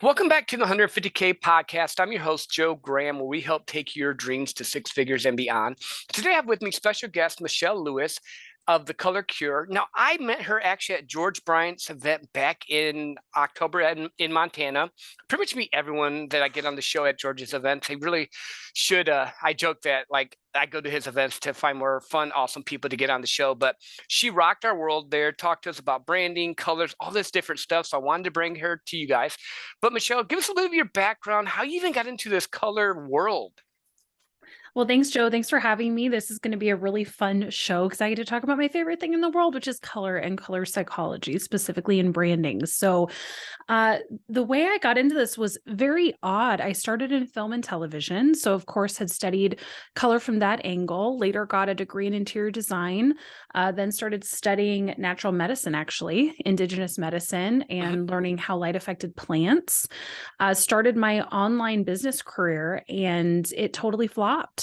Welcome back to the 150K podcast. I'm your host, Joe Graham, where we help take your dreams to six figures and beyond. Today, I have with me special guest Michelle Lewis of The Color Cure. Now, I met her actually at George Bryant's event back in October in Montana. Pretty much meet everyone that I get on the show at George's events. They really should. I joke that I go to his events to find more fun, awesome people to get on the show. But she rocked our world there, talked to us about branding, colors, all this different stuff. So I wanted to bring her to you guys. But Michelle, give us a little bit of your background, how you even got into this color world. Well, thanks, Joe. Thanks for having me. This is going to be a really fun show because I get to talk about my favorite thing in the world, which is color and color psychology, specifically in branding. The way I got into this was very odd. I started in film and television. So, of course, had studied color from that angle, later got a degree in interior design, then started studying natural medicine, actually, indigenous medicine, and learning how light affected plants. Started my online business career and it totally flopped.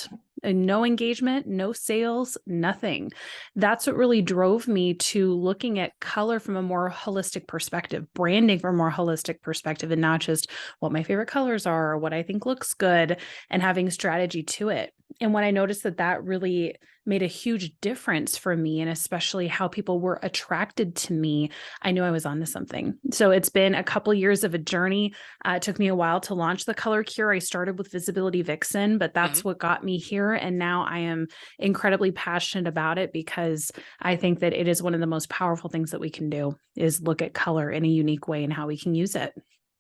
No engagement, no sales, nothing. That's what really drove me to looking at color from a more holistic perspective, branding from a more holistic perspective, and not just what my favorite colors are or what I think looks good, and having strategy to it. And when I noticed that really made a huge difference for me, and especially how people were attracted to me, I knew I was onto something. So it's been a couple years of a journey. It took me a while to launch the Color Cure. I started with Visibility Vixen, but that's what got me here. And now I am incredibly passionate about it because I think that it is one of the most powerful things that we can do is look at color in a unique way and how we can use it.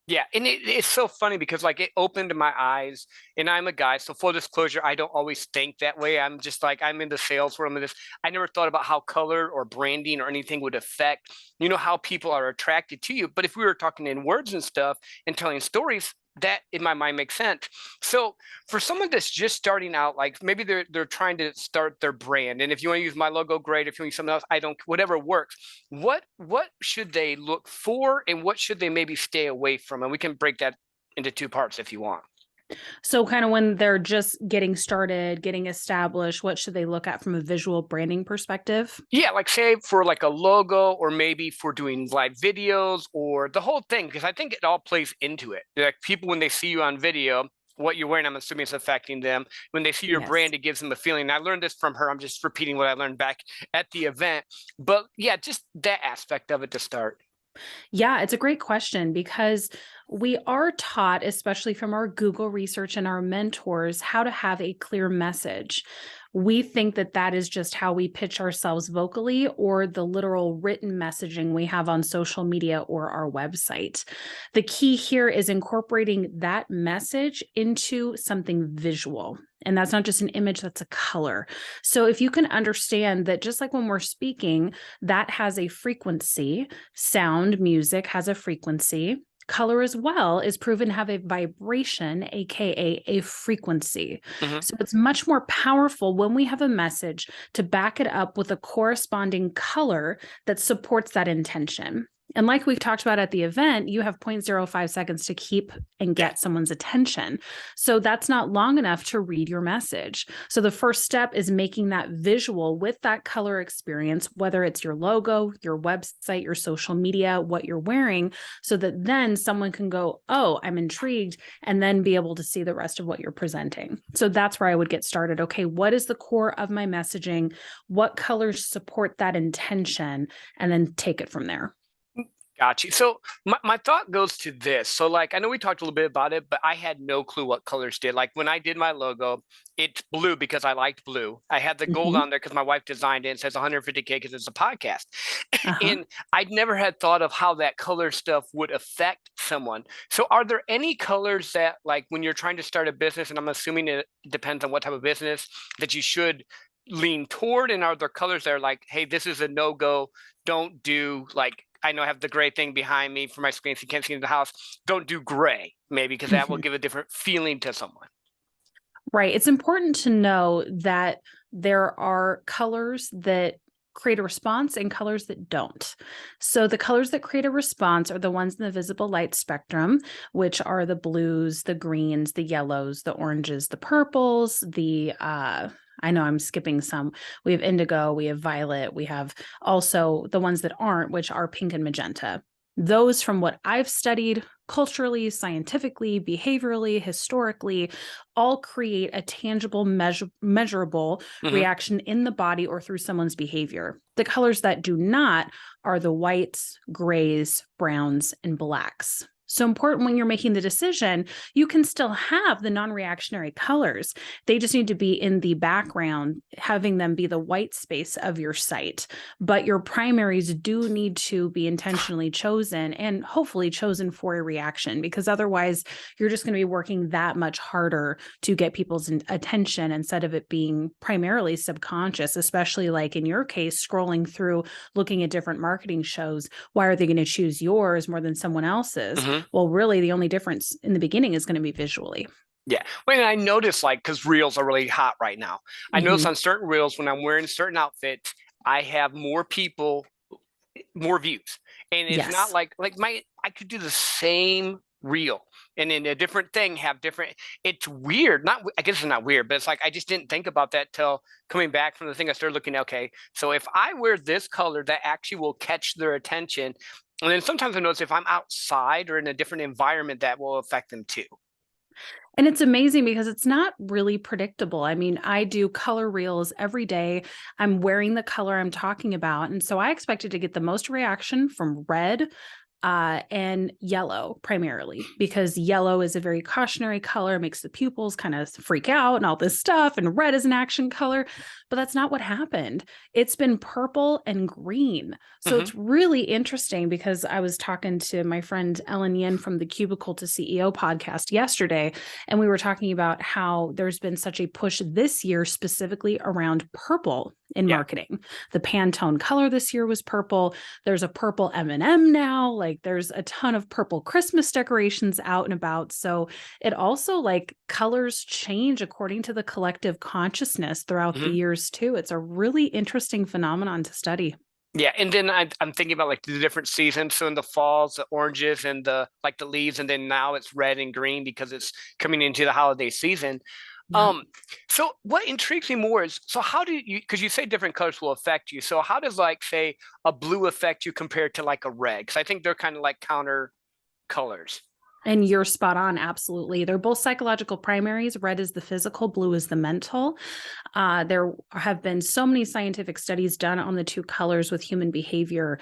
Yeah, and it's so funny because it opened my eyes, and I'm a guy, so full disclosure, I don't always think that way. I'm just I'm in the sales world. I never thought about how color or branding or anything would affect, how people are attracted to you. But if we were talking in words and stuff and telling stories, that in my mind makes sense. So for someone that's just starting out, like maybe they're trying to start their brand, and if you want to use my logo, great. If you want to use something else, I don't, whatever works. What should they look for, and what should they maybe stay away from? And we can break that into two parts if you want. So kind of when they're just getting started, getting established, what should they look at from a visual branding perspective? Yeah, like say for like a logo, or maybe for doing live videos or the whole thing, because I think it all plays into it. Like people, when they see you on video, what you're wearing, I'm assuming it's affecting them. When they see your Yes. brand, it gives them a feeling. And I learned this from her. I'm just repeating what I learned back at the event. But yeah, just that aspect of it to start. Yeah, it's a great question because we are taught, especially from our Google research and our mentors, how to have a clear message. We think that that is just how we pitch ourselves vocally or the literal written messaging we have on social media or our website. The key here is incorporating that message into something visual. And that's not just an image, that's a color. So if you can understand that just like when we're speaking, that has a frequency, sound, music has a frequency. Color as well is proven to have a vibration, aka a frequency. Mhm. So it's much more powerful when we have a message to back it up with a corresponding color that supports that intention. And like we've talked about at the event, you have 0.05 seconds to keep and get someone's attention. So that's not long enough to read your message. So the first step is making that visual with that color experience, whether it's your logo, your website, your social media, what you're wearing, so that then someone can go, oh, I'm intrigued, and then be able to see the rest of what you're presenting. So that's where I would get started. Okay, what is the core of my messaging? What colors support that intention? And then take it from there. Got you. So my thought goes to this. So I know we talked a little bit about it, but I had no clue what colors did. Like when I did my logo, it's blue because I liked blue. I had the gold Mhm. on there because my wife designed it and says 150K because it's a podcast. Uh-huh. And I'd never had thought of how that color stuff would affect someone. So are there any colors that when you're trying to start a business, and I'm assuming it depends on what type of business, that you should lean toward? And are there colors that are like, hey, this is a no-go, don't do I know I have the gray thing behind me for my screen so you can't see into the house. Don't do gray, maybe, because that will give a different feeling to someone. Right. It's important to know that there are colors that create a response and colors that don't. So the colors that create a response are the ones in the visible light spectrum, which are the blues, the greens, the yellows, the oranges, the purples, I know I'm skipping some. We have indigo, we have violet, we have also the ones that aren't, which are pink and magenta. Those, from what I've studied, culturally, scientifically, behaviorally, historically, all create a tangible, measurable Hmm. reaction in the body or through someone's behavior. The colors that do not are the whites, grays, browns, and blacks. So important when you're making the decision, you can still have the non-reactionary colors. They just need to be in the background, having them be the white space of your site. But your primaries do need to be intentionally chosen and hopefully chosen for a reaction, because otherwise you're just going to be working that much harder to get people's attention instead of it being primarily subconscious, especially like in your case, scrolling through, looking at different marketing shows. Why are they going to choose yours more than someone else's? Hmm. Well, really, the only difference in the beginning is going to be visually. Yeah. When I notice, like, because reels are really hot right now, I notice Mm-hmm. on certain reels when I'm wearing certain outfits, I have more people, more views. And it's not Yes. like I could do the same reel and in a different thing have different. It's weird. Not, I guess it's not weird, but it's like I just didn't think about that till coming back from the thing. I started looking, okay, so if I wear this color, that actually will catch their attention. And then sometimes I notice if I'm outside or in a different environment, that will affect them too. And it's amazing because it's not really predictable. I mean, I do color reels every day. I'm wearing the color I'm talking about. And so I expected to get the most reaction from red, and yellow primarily, because yellow is a very cautionary color, makes the pupils kind of freak out and all this stuff. And red is an action color, but that's not what happened. It's been purple and green. So Hmm. it's really interesting because I was talking to my friend Ellen Yin from the Cubicle to CEO podcast yesterday, and we were talking about how there's been such a push this year specifically around purple in Yeah. marketing. The Pantone color this year was purple. There's a purple M&M now. Like there's a ton of purple Christmas decorations out and about. So it also like colors change according to the collective consciousness throughout the Hmm. years too. It's a really interesting phenomenon to study. Yeah, and then I'm thinking about like the different seasons. So in the falls, the oranges and the like the leaves, and then now it's red and green because it's coming into the holiday season. Yeah. Um, so what intrigues me more is, so how do you, because you say different colors will affect you. So how does like say a blue affect you compared to like a red? Because I think they're kind of like counter colors. And you're spot on. Absolutely. They're both psychological primaries. Red is the physical, blue is the mental. There have been so many scientific studies done on the two colors with human behavior.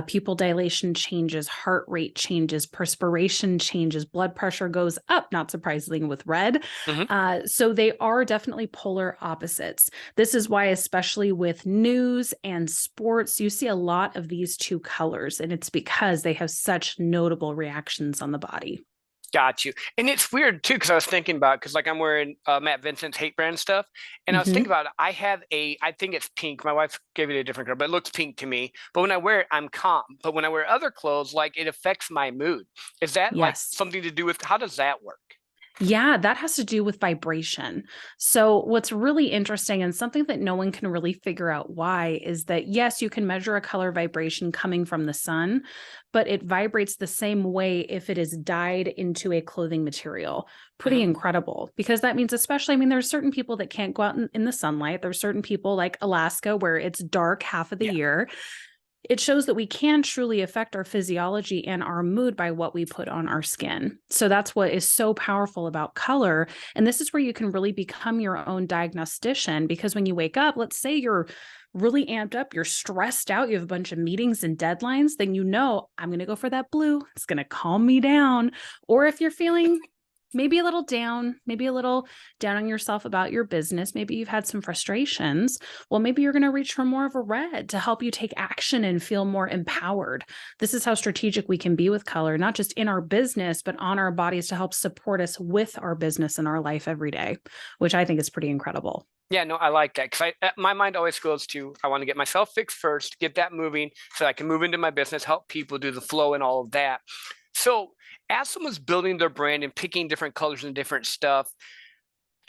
Pupil dilation changes, heart rate changes, perspiration changes, blood pressure goes up, not surprisingly, with red. Hmm. So they are definitely polar opposites. This is why, especially with news and sports, you see a lot of these two colors, and it's because they have such notable reactions on the body. Got you. And it's weird too, because I was thinking about, because like I'm wearing Matt Vincent's Hate Brand stuff, and I was thinking Mhm. about it. I have I think it's pink. My wife gave it a different color, but it looks pink to me. But when I wear it, I'm calm. But when I wear other clothes, like it affects my mood. Is that like Yes. something to do with, how does that work? Yeah, that has to do with vibration. So, what's really interesting and something that no one can really figure out why is that, yes, you can measure a color vibration coming from the sun, but it vibrates the same way if it is dyed into a clothing material. Pretty Hmm. incredible, because that means, especially, I mean, there's certain people that can't go out in the sunlight. There's certain people like Alaska where it's dark half of the Yeah. year. It shows that we can truly affect our physiology and our mood by what we put on our skin. So that's what is so powerful about color. And this is where you can really become your own diagnostician, because when you wake up, let's say you're really amped up, you're stressed out, you have a bunch of meetings and deadlines, then you know, I'm going to go for that blue. It's going to calm me down. Or if you're feeling maybe a little down, maybe a little down on yourself about your business, maybe you've had some frustrations, well, maybe you're going to reach for more of a red to help you take action and feel more empowered. This is how strategic we can be with color, not just in our business, but on our bodies to help support us with our business and our life every day, which I think is pretty incredible. Yeah, no, I like that, because my mind always goes to, I want to get myself fixed first, get that moving so I can move into my business, help people do the flow and all of that. So as someone's building their brand and picking different colors and different stuff,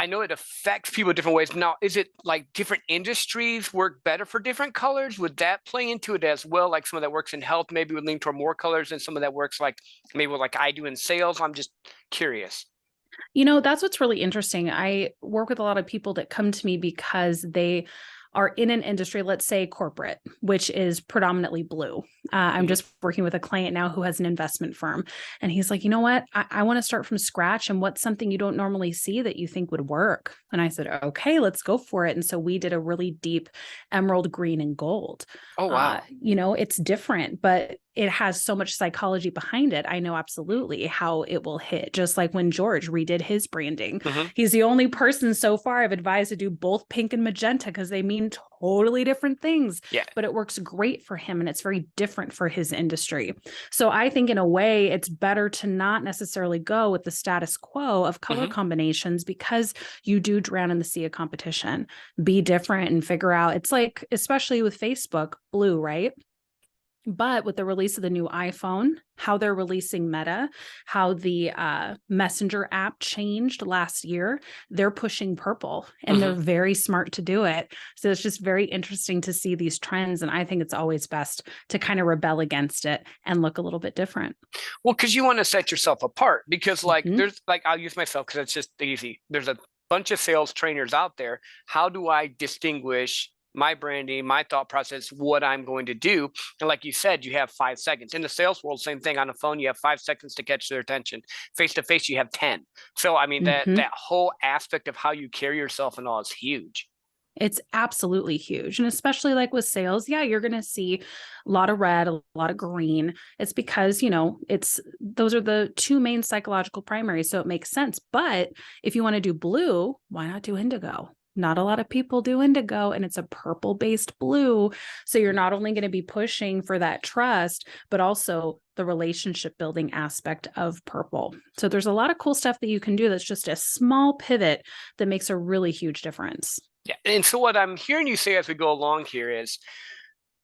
I know it affects people different ways. Now, is it like different industries work better for different colors? Would that play into it as well? Like someone that works in health maybe would lean toward more colors than someone that works like maybe like I do in sales. I'm just curious. You know, that's what's really interesting. I work with a lot of people that come to me because they are in an industry, let's say corporate, which is predominantly blue. I'm Mhm. just working with a client now who has an investment firm. And he's like, you know what? I want to start from scratch. And what's something you don't normally see that you think would work? And I said, okay, let's go for it. And so we did a really deep emerald green and gold. Oh, wow. It's different, but it has so much psychology behind it. I know absolutely how it will hit. Just like when George redid his branding, Mhm. he's the only person so far I've advised to do both pink and magenta because they mean totally different things, Yeah. but it works great for him and it's very different for his industry. So I think in a way, it's better to not necessarily go with the status quo of color Mhm. combinations because you do drown in the sea of competition. Be different and figure out. It's like, especially with Facebook, blue, right? But with the release of the new iPhone, how they're releasing Meta, how the Messenger app changed last year, they're pushing purple and they're Mhm. very smart to do it. So it's just very interesting to see these trends. And I think it's always best to kind of rebel against it and look a little bit different. Well, because you want to set yourself apart because Mhm. there's like I'll use myself because it's just easy. There's a bunch of sales trainers out there. How do I distinguish my branding, my thought process, what I'm going to do? And like you said, you have 5 seconds. In the sales world, same thing. On the phone, you have 5 seconds to catch their attention. Face to face, you have 10. So I mean that Mhm. whole aspect of how you carry yourself and all is huge. It's absolutely huge. And especially like with sales, yeah, you're going to see a lot of red, a lot of green. It's because, it's those are the two main psychological primaries. So it makes sense. But if you want to do blue, why not do indigo? Not a lot of people do indigo, and it's a purple based blue. So you're not only going to be pushing for that trust, but also the relationship building aspect of purple. So there's a lot of cool stuff that you can do that's just a small pivot that makes a really huge difference. Yeah. And so what I'm hearing you say as we go along here is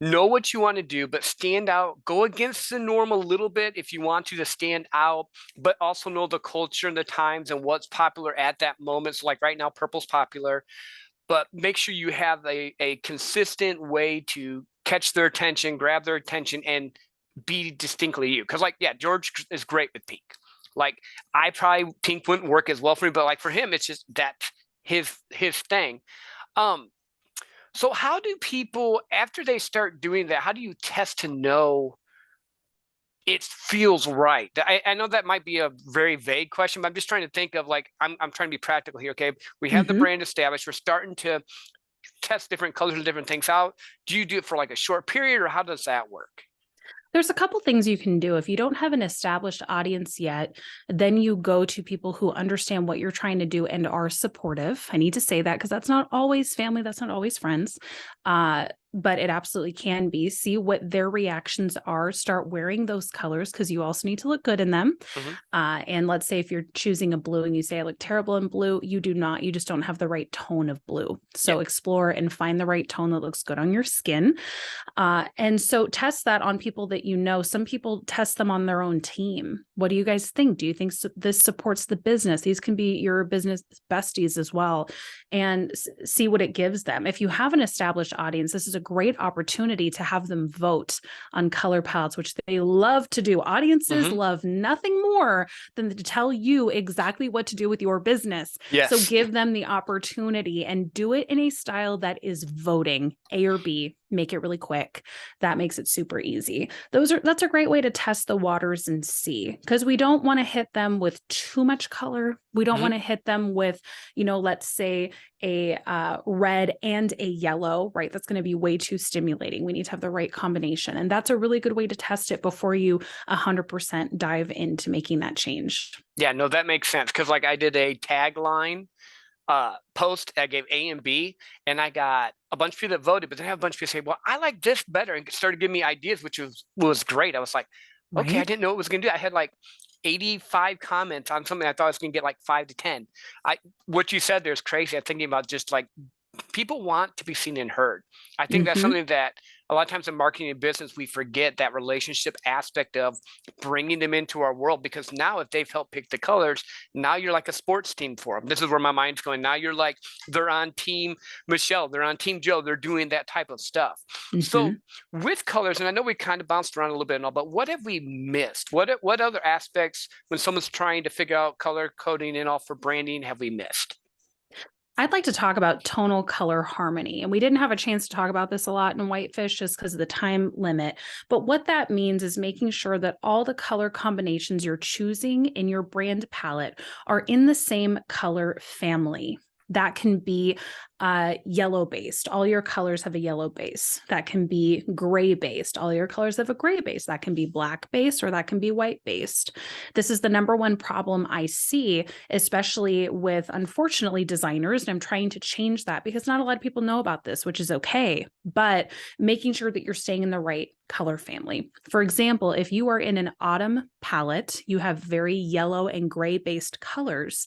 know what you want to do, but stand out, go against the norm a little bit if you want to stand out, but also know the culture and the times and what's popular at that moment. So like right now, purple's popular, but make sure you have a consistent way to catch their attention, grab their attention, and be distinctly you. Because like, yeah, George is great with pink. Like I probably pink wouldn't work as well for me, but like for him, it's just that his thing. Um, so how do people, after they start doing that, how do you test to know it feels right? I know that might be a very vague question, but I'm just trying to think of like, I'm trying to be practical here. Okay. We have the Mhm. brand established. We're starting to test different colors and different things out. Do you do it for like a short period or how does that work? There's a couple things you can do. If you don't have an established audience yet, then you go to people who understand what you're trying to do and are supportive. I need to say that because that's not always family, that's not always friends. But it absolutely can be. See what their reactions are. Start wearing those colors because you also need to look good in them. Mhm. And let's say if you're choosing a blue and you say I look terrible in blue, you do not. You just don't have the right tone of blue. Yeah. So explore and find the right tone that looks good on your skin. And so test that on people that you know. Some people test them on their own team. What do you guys think? Do you think this supports the business? These can be your business besties as well, and see what it gives them. If you have an established audience, this is a great opportunity to have them vote on color palettes, which they love to do. Audiences Mhm. love nothing more than to tell you exactly what to do with your business. So Yes. give them the opportunity and do it in a style that is voting, A or B. Make it really quick. That makes it super easy. That's a great way to test the waters and see, because we don't want to hit them with too much color. We don't Mhm. want to hit them with, let's say a red and a yellow, right? That's going to be way too stimulating. We need to have the right combination. And that's a really good way to test it before you 100% dive into making that change. Yeah, no, that makes sense. Cause like I did a tagline post. I gave A and B, and I got a bunch of people that voted, but then I have a bunch of people say, "Well, I like this better," and started giving me ideas, which was great. I was like, "Okay, I Right? didn't know it was going to do." I had like 85 comments on something I thought I was going to get like 5 to 10. I What you said there's crazy. I'm thinking about just like people want to be seen and heard. I think that's Mm-hmm. something that a lot of times in marketing and business, we forget that relationship aspect of bringing them into our world because now if they've helped pick the colors, now you're like a sports team for them. This is where my mind's going. Now you're like, they're on team Michelle, they're on team Joe, they're doing that type of stuff. So Mm-hmm. with colors, and I know we kind of bounced around a little bit and all, but what have we missed? What other aspects when someone's trying to figure out color coding and all for branding have we missed? I'd like to talk about tonal color harmony. And we didn't have a chance to talk about this a lot in Whitefish just because of the time limit. But what that means is making sure that all the color combinations you're choosing in your brand palette are in the same color family. That can be yellow based. All your colors have a yellow base. That can be gray based. All your colors have a gray base. That can be black based or that can be white based. This is the number one problem I see, especially with, unfortunately, designers. And I'm trying to change that because not a lot of people know about this, which is okay. But making sure that you're staying in the right color family. For example, if you are in an autumn palette, you have very yellow and gray based colors,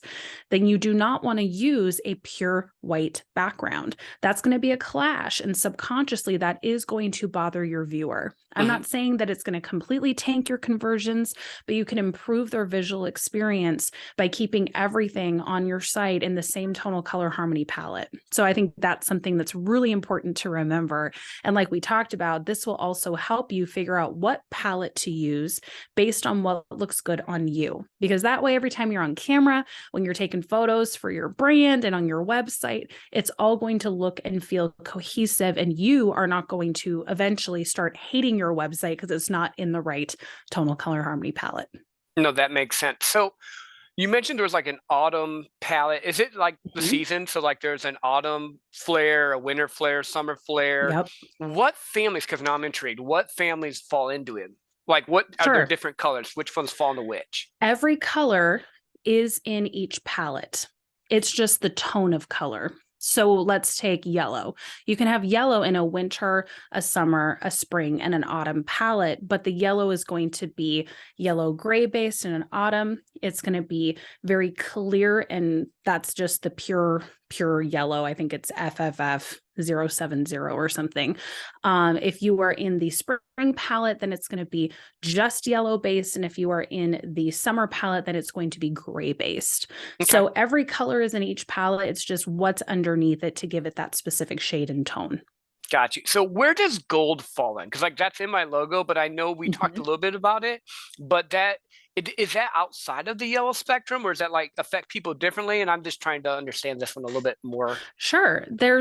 then you do not want to use a pure white background. That's going to be a clash. And subconsciously, that is going to bother your viewer. I'm not saying that it's going to completely tank your conversions, but you can improve their visual experience by keeping everything on your site in the same tonal color harmony palette. So I think that's something that's really important to remember. And like we talked about, this will also help you figure out what palette to use based on what looks good on you. Because that way, every time you're on camera, when you're taking photos for your brand and on your website, it's all going to look and feel cohesive. And you are not going to eventually start hating your website because it's not in the right tonal color harmony palette. No, that makes sense. So you mentioned there was like an autumn palette. Is it like the season? So like there's an autumn flare, a winter flare, summer flare. Yep. What families, because now I'm intrigued, what families fall into it? Like what are there different colors? Which ones fall into which? Every color is in each palette. It's just the tone of color. So let's take yellow. You can have yellow in a winter, a summer, a spring, and an autumn palette, but the yellow is going to be yellow gray based in an autumn. It's going to be very clear, and that's just the pure yellow. I think it's FFF 070 or something. If you are in the spring palette, then it's going to be just yellow based. And if you are in the summer palette, then it's going to be gray based. Okay. So every color is in each palette. It's just what's underneath it to give it that specific shade and tone. Got you. So where does gold fall in? Because like that's in my logo, but I know we talked a little bit about it, but is that outside of the yellow spectrum, or does that like affect people differently? And I'm just trying to understand this one a little bit more. Sure. There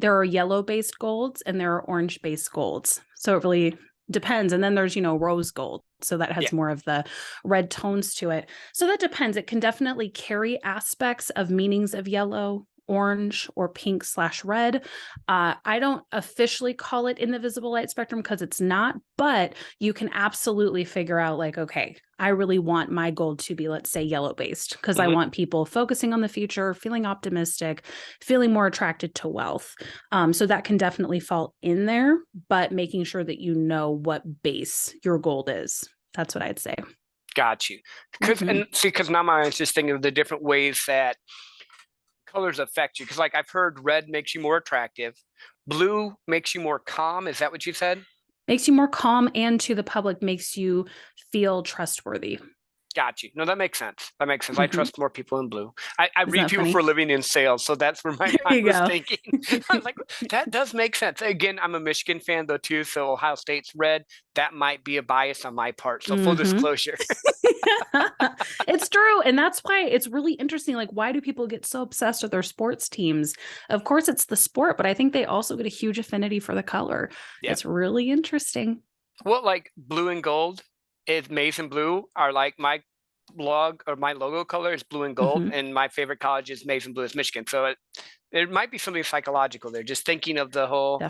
are yellow based golds and there are orange based golds. So it really depends. And then there's, rose gold. So that has more of the red tones to it. So that depends. It can definitely carry aspects of meanings of yellow, orange, or pink/red. I don't officially call it in the visible light spectrum because it's not, but you can absolutely figure out like, okay, I really want my gold to be, let's say, yellow based because I want people focusing on the future, feeling optimistic, feeling more attracted to wealth. So that can definitely fall in there, but making sure that you know what base your gold is. That's what I'd say. Got you. Because now my mind's just thinking of the different ways that colors affect you, because like I've heard red makes you more attractive, blue makes you more calm. Is that what you said? Makes you more calm, and to the public makes you feel trustworthy. Got you. No, that makes sense. That makes sense. I trust more people in blue. I read people funny? for a living in sales, so that's where my mind was thinking. I was like, that does make sense. Again, I'm a Michigan fan though too, so Ohio State's red. That might be a bias on my part. So full disclosure. It's true. And that's why it's really interesting. Like, why do people get so obsessed with their sports teams? Of course, it's the sport, but I think they also get a huge affinity for the color. Yeah. It's really interesting. Well, like blue and gold is maize and blue are like my logo color is blue and gold. And my favorite college is maize and blue is Michigan. So it might be something psychological there, just thinking of the whole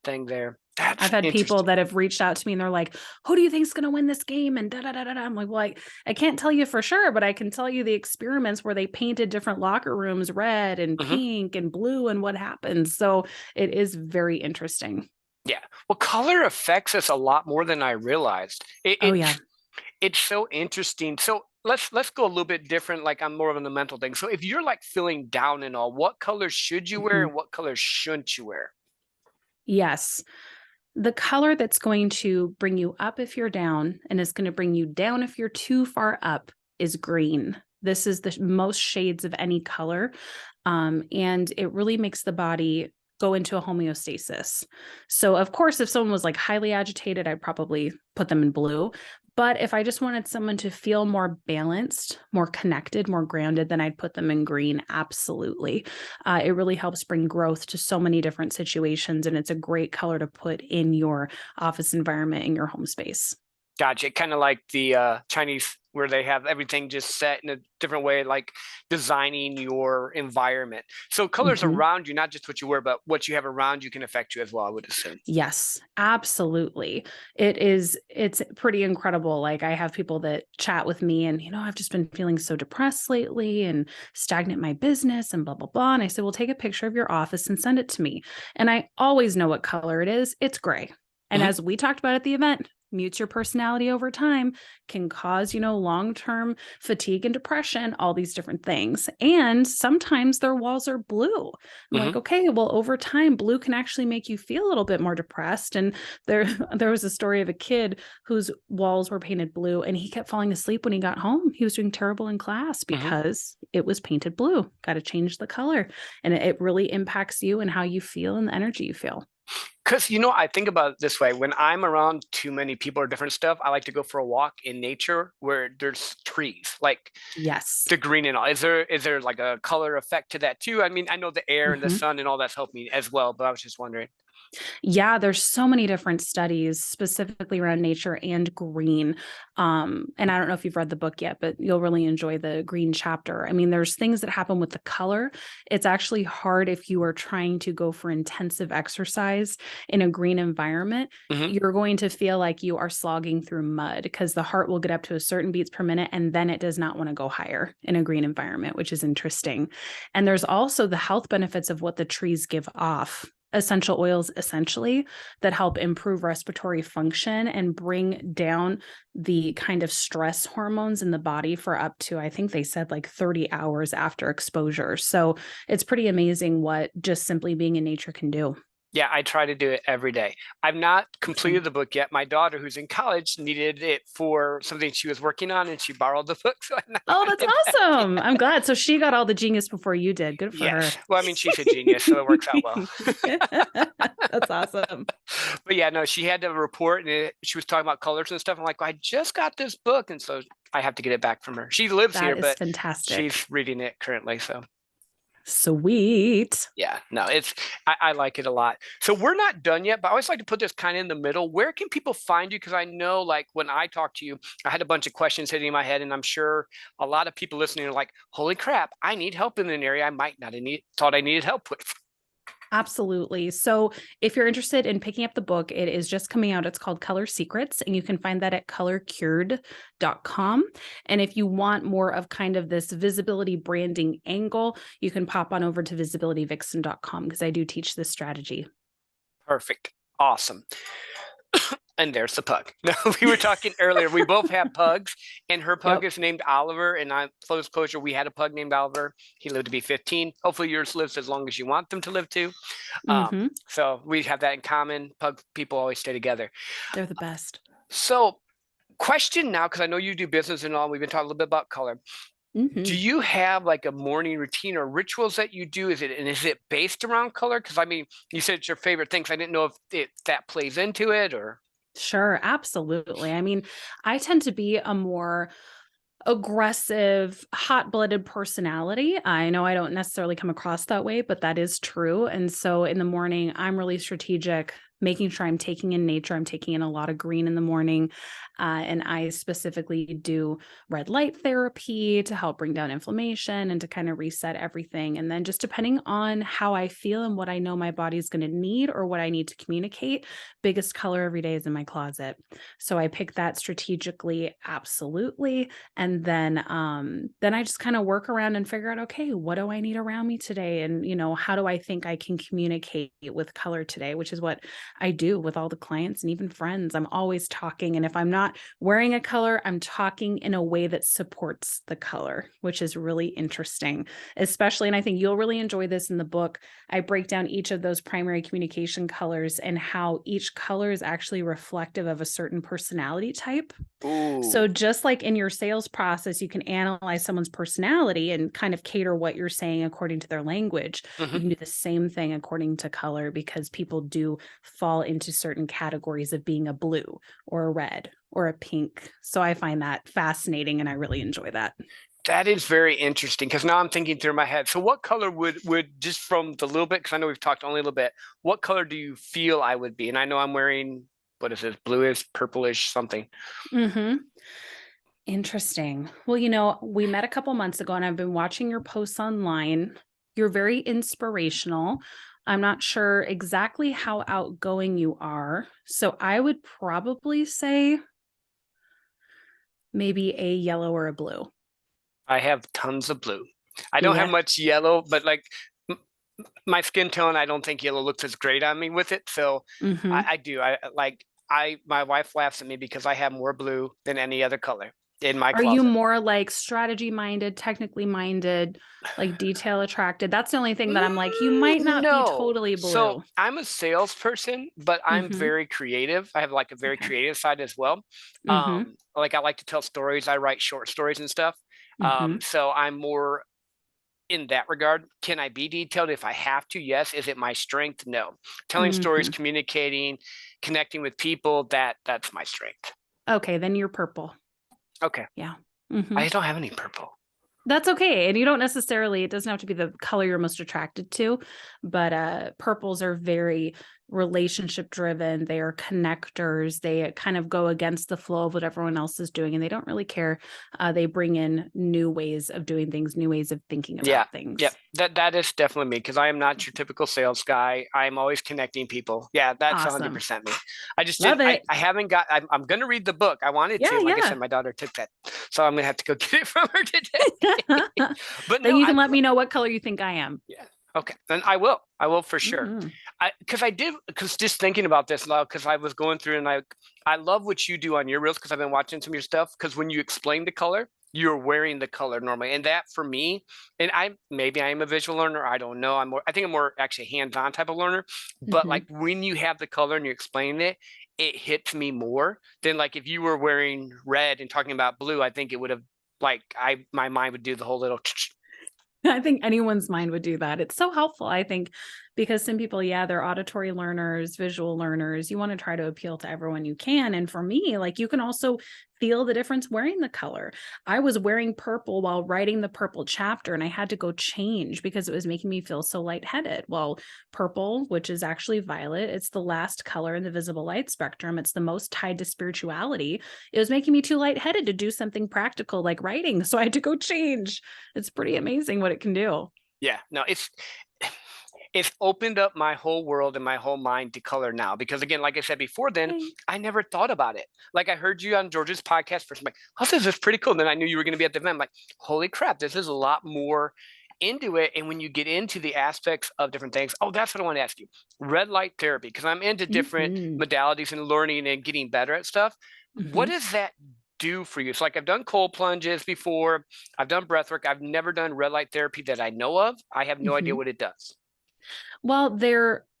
thing there. I've had people that have reached out to me and they're like, who do you think is going to win this game? And I'm like, well, I can't tell you for sure, but I can tell you the experiments where they painted different locker rooms red and pink and blue and what happens. So it is very interesting. Yeah. Well, color affects us a lot more than I realized. It's so interesting. So let's go a little bit different. Like I'm more of a mental thing. So if you're like feeling down and all, what colors should you wear and what colors shouldn't you wear? Yes. The color that's going to bring you up if you're down and is going to bring you down if you're too far up is green. This is the most shades of any color. And it really makes the body go into a homeostasis. So of course, if someone was like highly agitated, I'd probably put them in blue, But if I just wanted someone to feel more balanced, more connected, more grounded, then I'd put them in green. Absolutely. It really helps bring growth to so many different situations. And it's a great color to put in your office environment, in your home space. Gotcha. Kind of like the Chinese, where they have everything just set in a different way, like designing your environment. So colors Mhm. around you, not just what you wear, but what you have around you can affect you as well, I would assume. Yes, absolutely. It's pretty incredible. Like I have people that chat with me and, I've just been feeling so depressed lately and stagnant in my business and blah, blah, blah. And I said, well, take a picture of your office and send it to me. And I always know what color it is. It's gray. And Mhm. as we talked about at the event, mutes your personality over time, can cause, long-term fatigue and depression, all these different things. And sometimes their walls are blue. I'm Mhm. like, okay, well, over time, blue can actually make you feel a little bit more depressed. And there, there was a story of a kid whose walls were painted blue, and he kept falling asleep when he got home. He was doing terrible in class Mhm. because it was painted blue. Got to change the color, and it really impacts you and how you feel and the energy you feel. Because I think about it this way: when I'm around too many people or different stuff, I like to go for a walk in nature where there's trees, like Yes. the green and all. Is there like a color effect to that too? I mean, I know the air and the Mhm. sun and all that's helped me as well, but I was just wondering. Yeah, there's so many different studies specifically around nature and green. And I don't know if you've read the book yet, but you'll really enjoy the green chapter. I mean, there's things that happen with the color. It's actually hard if you are trying to go for intensive exercise in a green environment. Hmm. You're going to feel like you are slogging through mud because the heart will get up to a certain beats per minute and then it does not want to go higher in a green environment, which is interesting. And there's also the health benefits of what the trees give off, essential oils essentially, that help improve respiratory function and bring down the kind of stress hormones in the body for up to, I think they said, like 30 hours after exposure. So it's pretty amazing what just simply being in nature can do. Yeah, I try to do it every day. I've not Awesome. completed the book yet. My daughter, who's in college, needed it for something she was working on, and she borrowed the book, so I've not Oh, gotten that's it back awesome. yet. I'm glad. So she got all the genius before you did. Good for her. Yes. Well, I mean, she's a genius, so it works out well. That's awesome. But yeah, no, she had to report, and she was talking about colors and stuff. I'm like, "Well, I just got this book," and so I have to get it back from her. She lives That here, is but fantastic. she's reading it currently. So Sweet. yeah, no, I like it a lot. So we're not done yet, but I always like to put this kind of in the middle. Where can people find you? Because I know, like, when I talked to you, I had a bunch of questions hitting my head, and I'm sure a lot of people listening are like, "Holy crap, I need help in an area I might not have thought I needed help with." Absolutely. So, if you're interested in picking up the book, it is just coming out. It's called Color Secrets, and you can find that at colorcured.com. And if you want more of kind of this visibility branding angle, you can pop on over to visibilityvixen.com because I do teach this strategy. Perfect, awesome. And there's the pug. No, we were talking earlier. We both have pugs, and her pug Yep. is named Oliver. And I full disclosure, we had a pug named Oliver. He lived to be 15. Hopefully, yours lives as long as you want them to live to. Hmm. So we have that in common. Pug people always stay together. They're the best. So, question now, because I know you do business and all. We've been talking a little bit about color. Do Hmm. you have like a morning routine or rituals that you do? Is it based around color? Because I mean, you said it's your favorite thing. So I didn't know if that plays into it or. Sure, absolutely. I mean, I tend to be a more aggressive, hot-blooded personality. I know I don't necessarily come across that way, but that is true. And so in the morning, I'm really strategic, making sure I'm taking in nature. I'm taking in a lot of green in the morning. And I specifically do red light therapy to help bring down inflammation and to kind of reset everything. And then just depending on how I feel and what I know my body's going to need or what I need to communicate, biggest color every day is in my closet. So I pick that strategically, absolutely. And then I just kind of work around and figure out, okay, what do I need around me today? And, how do I think I can communicate with color today, which is what I do with all the clients and even friends. I'm always talking. And if I'm not wearing a color, I'm talking in a way that supports the color, which is really interesting, especially. And I think you'll really enjoy this in the book. I break down each of those primary communication colors and how each color is actually reflective of a certain personality type. So Ooh. just like in your sales process, you can analyze someone's personality and kind of cater what you're saying according to their language. You Mhm. can do the same thing according to color because people do fall into certain categories of being a blue or a red. or a pink. So I find that fascinating and I really enjoy that. That is very interesting because now I'm thinking through my head. So what color would just from the little bit, because I know we've talked only a little bit, what color do you feel I would be? And I know I'm wearing, what is this, bluish, purplish, something. Mm-hmm. Interesting. Well, you know, we met a couple months ago and I've been watching your posts online. You're very inspirational. I'm not sure exactly how outgoing you are. So I would probably say maybe a yellow or a blue. I have tons of blue. I don't have Yeah. much yellow, but like my skin tone, I don't think yellow looks as great on me with it. So Mm-hmm. I do. My wife laughs at me because I have more blue than any other color in my Are you closet. more like strategy minded, technically minded, like detail attracted? That's the only thing that I'm like, you might not be No. totally So blue. I'm a salesperson, but I'm Mm-hmm. very creative. I have like a very Okay. creative side as well. Mm-hmm. Like I like to tell stories. I write short stories and stuff. Mm-hmm. So I'm more in that regard. Can I be detailed if I have to? Yes. Is it my strength? No. Telling stories, Mm-hmm. communicating, connecting with people, that's my strength. Okay, then you're purple. Okay. Yeah. Mm-hmm. I don't have any purple. That's okay. And you don't necessarily, it doesn't have to be the color you're most attracted to, but purples are very relationship driven. They are connectors. They kind of go against the flow of what everyone else is doing and they don't really care. They bring in new ways of doing things, new ways of thinking Yeah. about Yeah. things. That is definitely me because I am not your typical sales guy. I'm always connecting people. Yeah, that's Awesome. 100% me. I just Love didn't it. I haven't got I'm gonna read the book. I wanted Yeah, to. Like I yeah. said, my daughter took that. So I'm gonna have to go get it from her today. But Then no, you I can let me know what color you think I am. yeah. Okay. Then I will. I will for sure. Mm-hmm. Because just thinking about this now, because I was going through and I love what you do on your reels because I've been watching some of your stuff. Because when you explain the color, you're wearing the color normally. And that for me, and maybe I am a visual learner. I don't know. I think I'm more actually hands-on type of learner. But Mm-hmm. like when you have the color and you explain it, it hits me more than like if you were wearing red and talking about blue, I think it would have like my mind would do the whole little I think anyone's mind would do that. It's so helpful, I think, because some people, yeah, they're auditory learners, visual learners. You want to try to appeal to everyone you can. And for me, like you can also feel the difference wearing the color. I was wearing purple while writing the purple chapter, and I had to go change because it was making me feel so lightheaded. Well, purple, which is actually violet, it's the last color in the visible light spectrum. It's the most tied to spirituality. It was making me too lightheaded to do something practical like writing. So I had to go change. It's pretty amazing what it can do. Yeah, no, it's opened up my whole world and my whole mind to color now. Because again, like I said before, then Yay. I never thought about it. Like I heard you on George's podcast first. I'm like, oh, this is pretty cool. And then I knew you were going to be at the event. I'm like, holy crap, this is a lot more into it. And when you get into the aspects of different things, oh, that's what I want to ask you. Red light therapy, because I'm into different Mhm. modalities and learning and getting better at stuff. What Mhm. does that do for you? So like I've done cold plunges before, I've done breath work. I've never done red light therapy that I know of. I have no idea Mhm. what it does. Well,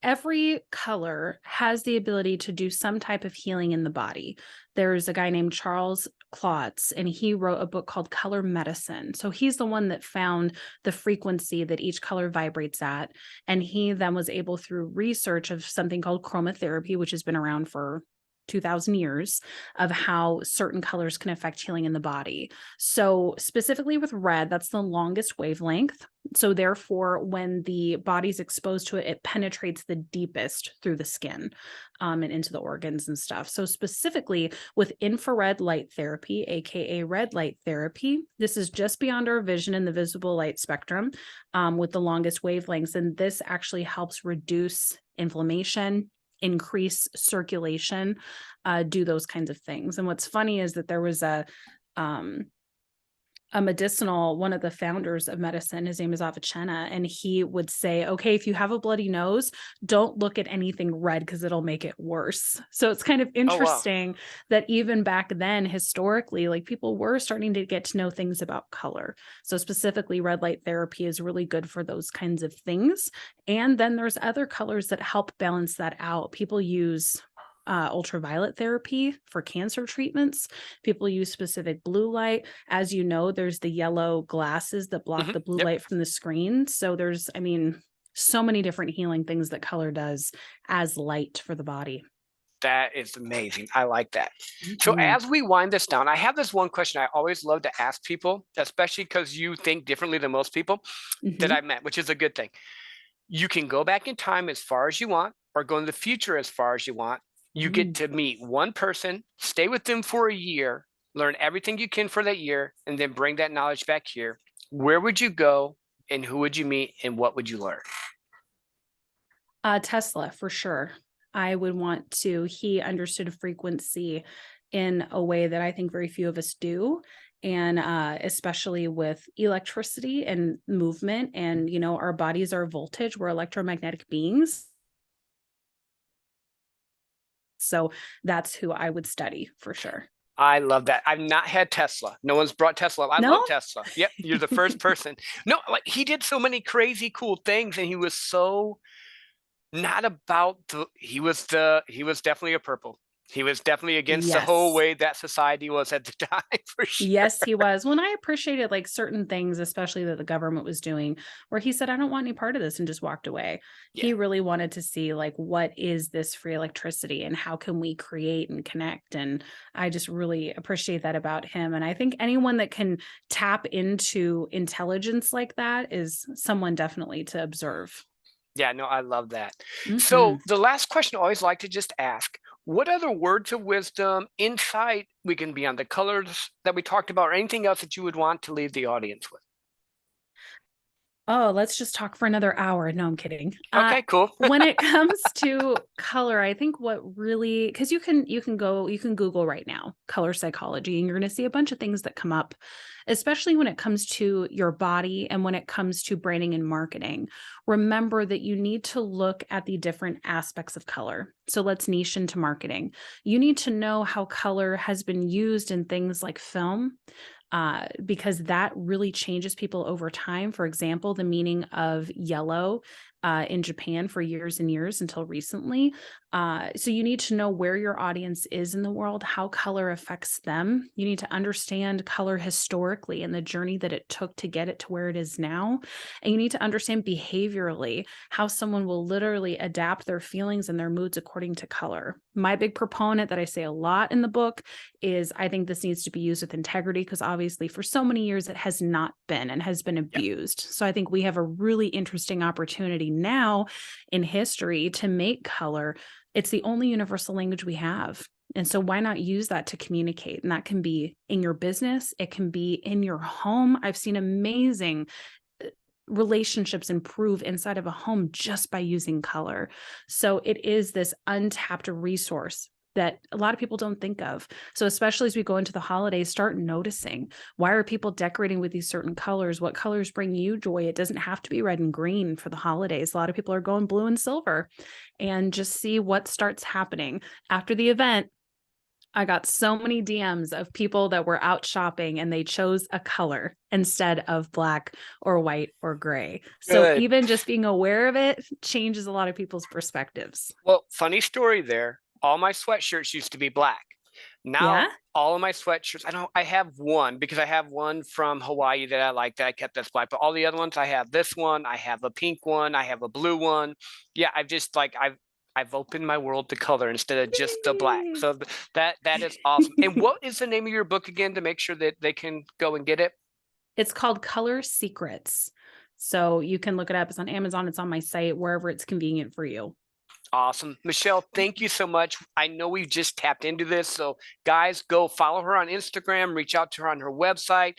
every color has the ability to do some type of healing in the body. There's a guy named Charles Klotz, and he wrote a book called Color Medicine. So he's the one that found the frequency that each color vibrates at. And he then was able, through research of something called chromotherapy, which has been around for 2000 years, of how certain colors can affect healing in the body. So specifically with red, that's the longest wavelength. So therefore, when the body's exposed to it, it penetrates the deepest through the skin and into the organs and stuff. So specifically with infrared light therapy, aka red light therapy, this is just beyond our vision in the visible light spectrum with the longest wavelengths. And this actually helps reduce inflammation, increase circulation, do those kinds of things. And what's funny is that there was um, one of the founders of medicine, his name is Avicenna, and he would say, okay, if you have a bloody nose, don't look at anything red because it'll make it worse. So it's kind of Oh, wow. interesting that even back then, historically, like people were starting to get to know things about color. So specifically, red light therapy is really good for those kinds of things. And then there's other colors that help balance that out. People use ultraviolet therapy for cancer treatments. People use specific blue light. As you know, there's the yellow glasses that block the blue Yep. light from the screen. So there's, so many different healing things that color does as light for the body. That is amazing. I like that. So Mhm. as we wind this down, I have this one question I always love to ask people, especially because you think differently than most people that I Mhm. met, which is a good thing. You can go back in time as far as you want or go in the future as far as you want. You get Mm. to meet one person, stay with them for a year, learn everything you can for that year, and then bring that knowledge back here. Where would you go and who would you meet and what would you learn? Tesla for sure. I would want to. He understood a frequency in a way that I think very few of us do. And especially with electricity and movement, and our bodies are voltage, we're electromagnetic beings. So that's who I would study for sure. I love that. I've not had Tesla. No one's brought Tesla. I love No? Tesla. Yep, you're the first person. No, like he did so many crazy cool things and he was so not about the he was definitely a purple. He was definitely against the whole Yes. way that society was at the time for sure. Yes, he was. When I appreciated like certain things, especially that the government was doing, where he said, I don't want any part of this and just walked away. Yeah. He really wanted to see like what is this free electricity and how can we create and connect. And I just really appreciate that about him. And I think anyone that can tap into intelligence like that is someone definitely to observe. Yeah, no, I love that. So Mhm. the last question I always like to just ask, what other words of wisdom, insight, we can be on the colors that we talked about, or anything else that you would want to leave the audience with? Oh, let's just talk for another hour. No, I'm kidding. Okay, cool. When it comes to color, I think what really, because you can Google right now color psychology, and you're going to see a bunch of things that come up, especially when it comes to your body and when it comes to branding and marketing. Remember that you need to look at the different aspects of color. So let's niche into marketing. You need to know how color has been used in things like film, because that really changes people over time. For example, the meaning of yellow in Japan for years and years until recently. So you need to know where your audience is in the world, how color affects them. You need to understand color historically and the journey that it took to get it to where it is now. And you need to understand behaviorally how someone will literally adapt their feelings and their moods according to color. My big proponent that I say a lot in the book is I think this needs to be used with integrity because obviously for so many years it has not been and has been Yeah. abused. So I think we have a really interesting opportunity now in history to make color. It's the only universal language we have. And so why not use that to communicate? And that can be in your business, it can be in your home. I've seen amazing relationships improve inside of a home just by using color. So it is this untapped resource that a lot of people don't think of. So especially as we go into the holidays, start noticing, why are people decorating with these certain colors? What colors bring you joy? It doesn't have to be red and green for the holidays. A lot of people are going blue and silver, and just see what starts happening after the event. I got so many DMs of people that were out shopping and they chose a color instead of black or white or gray. So Good. even just being aware of it changes a lot of people's perspectives. Well, funny story there. All my sweatshirts used to be black. Now Yeah. all of my sweatshirts, I have one because I have one from Hawaii that I like that I kept that's black, but all the other ones I have this one, I have a pink one, I have a blue one. Yeah, I've just like I've opened my world to color instead of just the black. Yay. So that is awesome. And what is the name of your book again to make sure that they can go and get it? It's called Color Secrets. So you can look it up. It's on Amazon, it's on my site, wherever it's convenient for you. Awesome. Michelle, thank you so much. I know we've just tapped into this. So, guys, go follow her on Instagram, reach out to her on her website,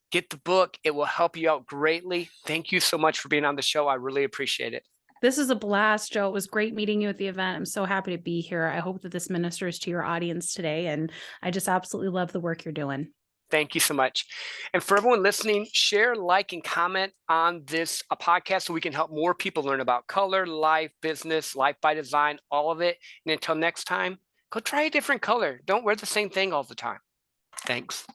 get the book. It will help you out greatly. Thank you so much for being on the show. I really appreciate it. This is a blast, Joe. It was great meeting you at the event. I'm so happy to be here. I hope that this ministers to your audience today. And I just absolutely love the work you're doing. Thank you so much. And for everyone listening, share, like, and comment on this podcast so we can help more people learn about color, life, business, life by design, all of it. And until next time, go try a different color. Don't wear the same thing all the time. Thanks.